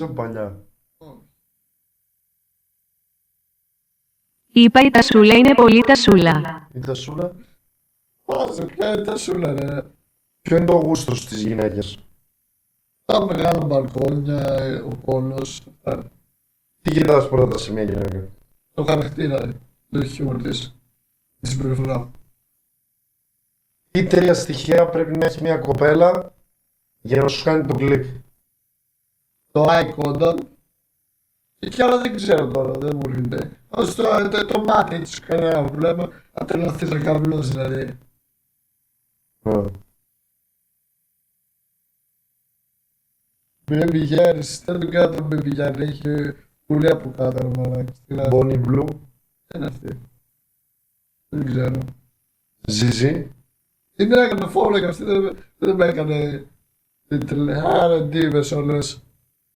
νομίζω παλιά. Είπα η τασούλα είναι πολύ τασούλα. Η τασούλα. Πάσε, ποια είναι τα σούλα, ρε. Ποιο είναι το γούστο στις γυναίκες? Τα μεγάλα μπαλκόνια, ο πόνος, Τι κοιτάς πρώτα σε μια γυναίκα? το χαρακτήρα, το χιούμορ της, τη συμπεριφορά. Τι τρία στοιχεία πρέπει να έχει μια κοπέλα για να σου κάνει τον κλικ? Το eye contact, και άλλα δεν ξέρω τώρα, δεν μου έρχεται. Ως το μάτι της, κανένα πρόβλημα, αν τρελαθείς να καβλώσει, δηλαδή. Baby hairs, δεν το κάνω το baby hair, έχει πουλί από κάτω, ρε μαλάκι. Bonnie Blue. Είναι αυτή. Δεν ξέρω. Zizi. Την έκανε follow και αυτή δεν με έκανε. Δεν τρελέ. Άρα ντύβες όλες.